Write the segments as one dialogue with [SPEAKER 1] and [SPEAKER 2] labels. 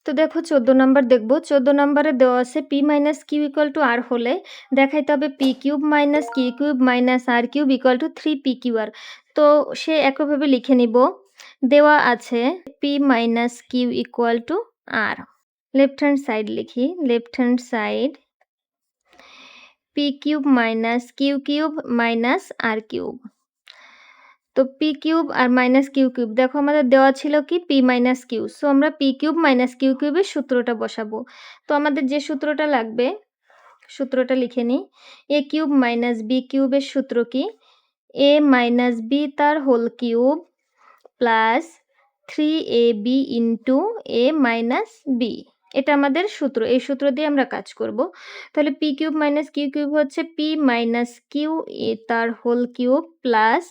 [SPEAKER 1] তো দেখো ১৪ নাম্বার দেখব। ১৪ নাম্বারে দেওয়া আছে p - q = r হলে দেখাইতে হবে p³ - q³ - r³ = 3pqr। তো সে একইভাবে লিখে নিব। দেওয়া আছে p - q = r। Left hand side লিখি। Left hand side p³ - q³ - r³। তো p³ আর -q³ দেখো আমাদের দেওয়া ছিল কি p - q। সো আমরা p³ - q³ এর সূত্রটা বসাবো। তো আমাদের যে সূত্রটা লাগবে, সূত্রটা লিখে নিই। a³ - b³ এর সূত্র কি? a - b তার whole cube plus 3ab into a - b। এটা আমাদের সূত্র। এই সূত্র দিয়ে আমরা কাজ করব। তাহলে p³ - q³ হচ্ছে p - q তার whole cube plus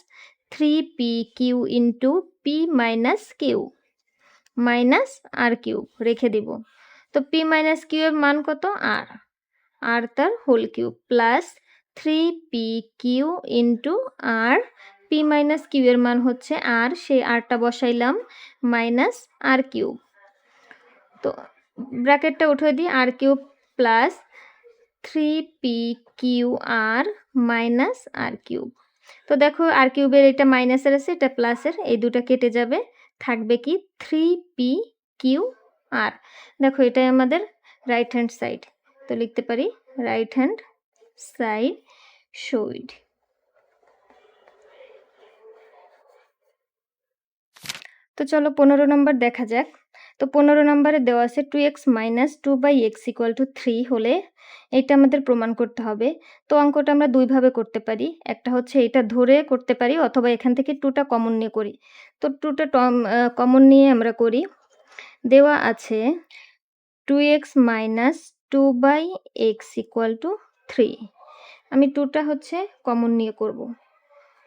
[SPEAKER 1] 3pq into p - q minus r³ রেখে দিব। তো p - q এর মান কত? r। r তার whole cube plus 3pq into r। p - q এর মান হচ্ছে r, সেই rটা বসাইলাম মাইনাস r³। তো ব্র্যাকেটটা উঠিয়ে দিই। r³ plus 3pqr minus r³। তো দেখো r³ এর এটা মাইনাসের আছে, এটা প্লাসের, এই দুটা কেটে যাবে, থাকবে কি 3pqr। দেখো এটাই আমাদের রাইট হ্যান্ড সাইড। তো লিখতে পারি রাইট হ্যান্ড সাইড শোড। তো চলো 15 নম্বর দেখা যাক। তো 15 নম্বরে দেওয়া আছে 2x - 2/x = 3 হলে এটা আমাদের প্রমাণ করতে হবে। তো অঙ্কটা আমরা দুইভাবে করতে পারি। একটা হচ্ছে এটা ধরে করতে পারি অথবা এখান থেকে 2টা কমন নিয়ে করি। তো 2টা কমন নিয়ে আমরা করি। দেওয়া আছে 2x - 2/x = 3। আমি 2টা হচ্ছে কমন নিয়ে করব।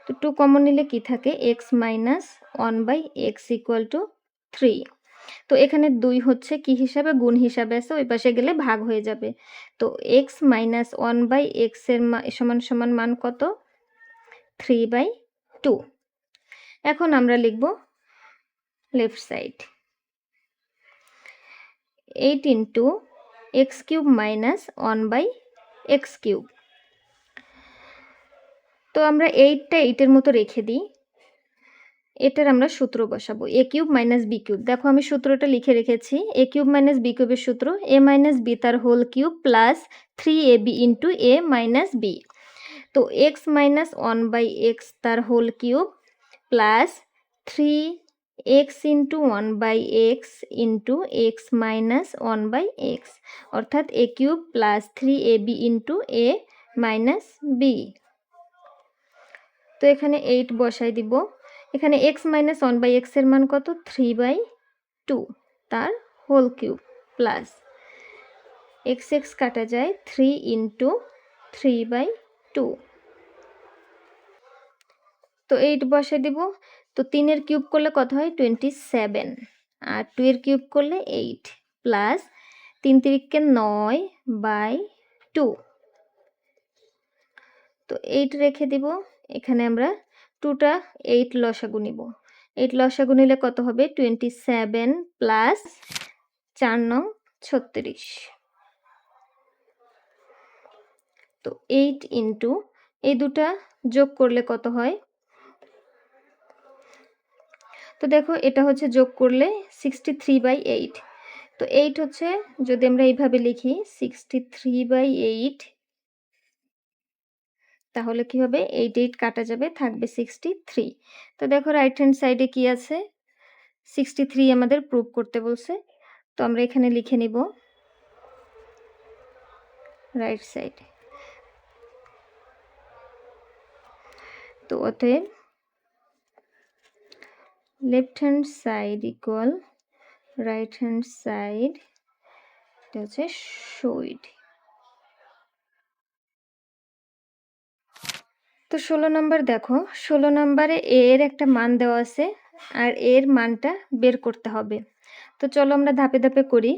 [SPEAKER 1] তো 2 কমন নিলে কি থাকে? x - 1/x = 3। তো এখানে 2 হচ্ছে কি হিসাবে? গুণ হিসাবে আছে, ওই পাশে গেলে ভাগ হয়ে যাবে। তো x - 1/x এর সমান মান কত? 3/2। এখন আমরা লিখব left side 8 into x³ - 1/x³। তো আমরা 8টা 8 এর মতো রেখে দিই। এটার আমরা সূত্র বসাবো a³ - b³। দেখো আমি সূত্রটা লিখে রেখেছি। a³ - b³ এর সূত্র a - b তার whole cube plus 3ab into a - b। তো x - 1/x তার whole cube plus 3x into 1/x into x - 1/x অর্থাৎ a³ plus 3ab into a - b। তো এখানে 8 বসাই দিব। এখানে x - 1/x এর মান কত? 3/2 তার হোল কিউব প্লাস x কাটা যায় 3 ইন্টু 3/2। তো 8 বসাই দিব। তো 3 এর কিউব করলে কত হয়? 27 আর 2 এর কিউব করলে 8 প্লাস 3 3 9/2। তো 8 রেখে দিব। এখানে আমরা 2টা 8 লসাগু নিব। 8 লসাগু নিলে কত হবে? 27 প্লাস 4 নং 36। তো 8 ইন্টু এই দুটা যোগ করলে কত হয়? তো দেখো এটা হচ্ছে যোগ করলে 63/8। তো 8 হচ্ছে, যদি আমরা এইভাবে লিখি 63/8, তাহলে কি হবে? 8 8 কাটা যাবে, থাকবে 63। তো দেখো রাইট হ্যান্ড সাইডে কি আছে? 63 আমাদের প্রুভ করতে বলছে। তো আমরা এখানে লিখে নিব রাইট সাইড। তো অতএব left hand side equal right hand side, এটা হচ্ছে শোড। তো 16 নাম্বার দেখো। 16 নাম্বারে a এর একটা মান দেওয়া আছে আর এর মানটা বের করতে হবে। তো চলো আমরা ধাপে ধাপে করি।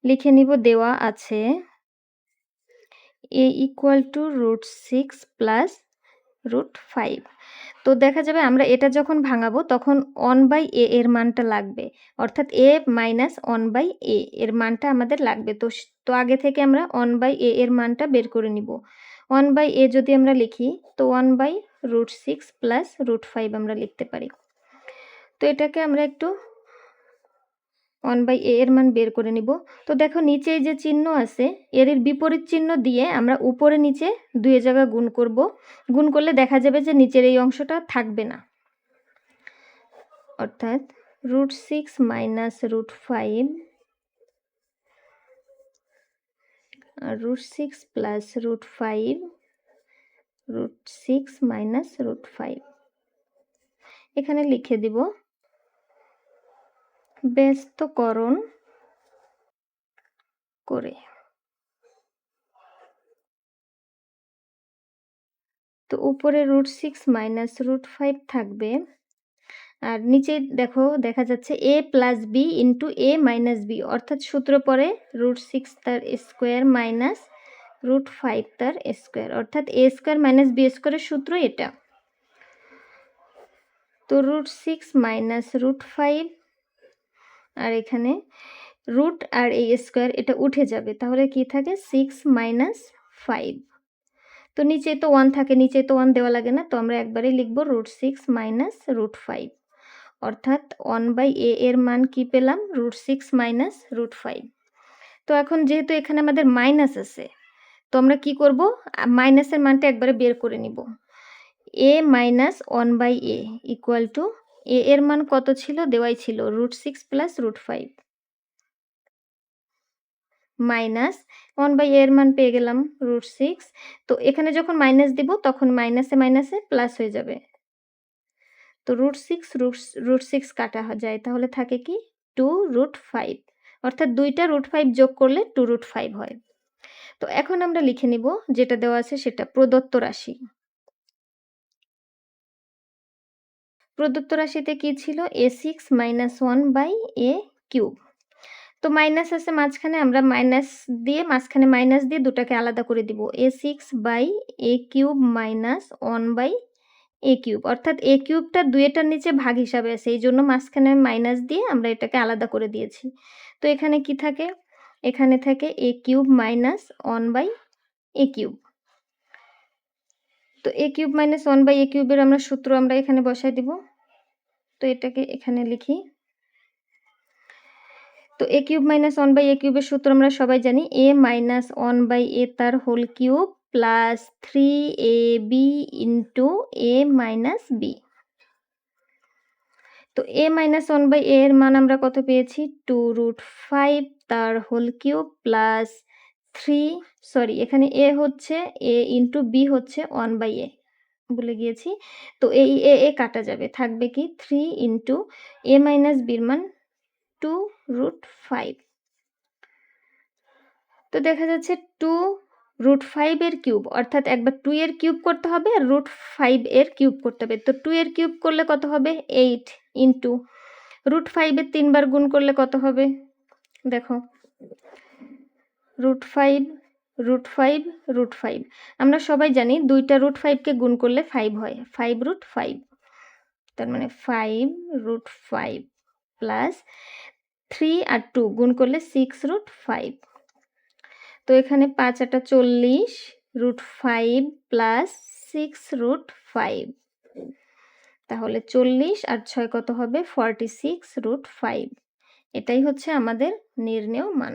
[SPEAKER 1] লিখে নিব দেওয়া আছে a = √6 + √5। তো তো দেখা যাবে আমরা এটা যখন ভাঙাবো তখন 1/a এর মানটা লাগবে। অর্থাৎ a মাইনাস 1/a এর মানটা আমাদের লাগবে। তো আগে থেকে আমরা 1/a এর মানটা বের করে নিব। 1/a যদি আমরা লিখি তো 1/√6 প্লাস √5 আমরা লিখতে পারি। তো এটাকে আমরা একটু 1/a এর মান বের করে নিব। তো দেখো নিচে যে চিহ্ন আছে এর বিপরীত চিহ্ন দিয়ে আমরা উপরে নিচে 2 এর জায়গায় গুণ করব। গুণ করলে দেখা যাবে যে নিচের এই অংশটা থাকবে না। অর্থাৎ √6 মাইনাস √5 আর √6 প্লাস √5 √6 মাইনাস √5 এখানে লিখে দিব ব্যস্তকরণ করে। তো উপরে √6 মাইনাস √5 থাকবে আর নিচে দেখো দেখা যাচ্ছে a plus b into a minus b অর্থাৎ সূত্র পরে √6 তার স্কোয়ার মাইনাস √5 তার স্কোয়ার অর্থাৎ a স্কোয়ার মাইনাস b স্কোয়ারের সূত্র এটা। তো √6 মাইনাস √5 আর এখানে রুট আর a স্কোয়ার এটা উঠে যাবে তাহলে কি থাকে 6 মাইনাস 5। তো নিচে তো 1 থাকে, নিচে তো 1 দেওয়া লাগে না, তো আমরা একবারেই লিখব √6 মাইনাস √5 অর্থাৎ 1/a এর মান কি পেলাম √6 মাইনাস √5। তো এখন যেহেতু এখানে আমাদের মাইনাস আছে তো আমরা কি করব মাইনাসের মানটা একবারে বের করে নিব। a minus 1/a equal to a এর মান কত ছিল দেওয়াই ছিল √6 প্লাস √5 মাইনাস 1/a এর মান পেয়ে গেলাম √6। তো এখানে যখন মাইনাস দিব তখন মাইনাসে মাইনাসে প্লাস হয়ে যাবে। তো √6 কাটা যায় তাহলে থাকে কি 2√5 অর্থাৎ দুইটা √5 যোগ করলে 2√5 হয়। তো এখন আমরা লিখে নিব যেটা দেওয়া আছে সেটা প্রদত্ত রাশি। প্রদত্ত রাশিতে কি ছিল a6 মাইনাস 1/a কিউব। তো মাইনাস আছে মাঝখানে আমরা মাঝখানে মাইনাস দিয়ে দুটাকে আলাদা করে দিব a6/a cube minus 1/a cube অর্থাৎ a কিউবটা দুইটার নিচে ভাগ হিসাবে আছে এই জন্য মাঝখানে মাইনাস দিয়ে আমরা এটাকে আলাদা করে দিয়েছি। তো এখানে কি থাকে এখানে থাকে a cube minus 1/a cube. তো a কিউব মাইনাস 1/a কিউবের আমরা সূত্র আমরা এখানে বসাই দিব। তো এটাকে এখানে লিখি। তো a কিউব মাইনাস 1/a কিউবের সূত্র আমরা সবাই জানি a মাইনাস 1/a তার whole cube plus 3ab into a minus b। তো a মাইনাস 1/a এর মান আমরা কত পেয়েছি 2√5 তার হোল কিউব প্লাস এখানে a হচ্ছে a ইন্টু b হচ্ছে 1/a ভুলে গিয়েছি। তো এই a কাটা যাবে থাকবে কি 3 ইন্টু a মাইনাস b এর মান 2√5। তো দেখা যাচ্ছে 2√5 এর কিউব অর্থাৎ একবার 2 এর কিউব করতে হবে আর √5 এর কিউব করতে হবে। তো 2 এর কিউব করলে কত হবে 8 ইন্টু √5 এর 3 বার গুণ করলে কত হবে দেখো √5 √5 √5 আমরা সবাই জানি দুইটা √5 কে গুণ করলে 5 হয় 5√5 তার মানে 5√5 প্লাস 3 আর 2 গুণ করলে 6√5। তো এখানে 5 8 40 √5 প্লাস 6√5 তাহলে 40 আর 6 কত হবে 46 √5। এটাই হচ্ছে আমাদের নির্ণেয় মান।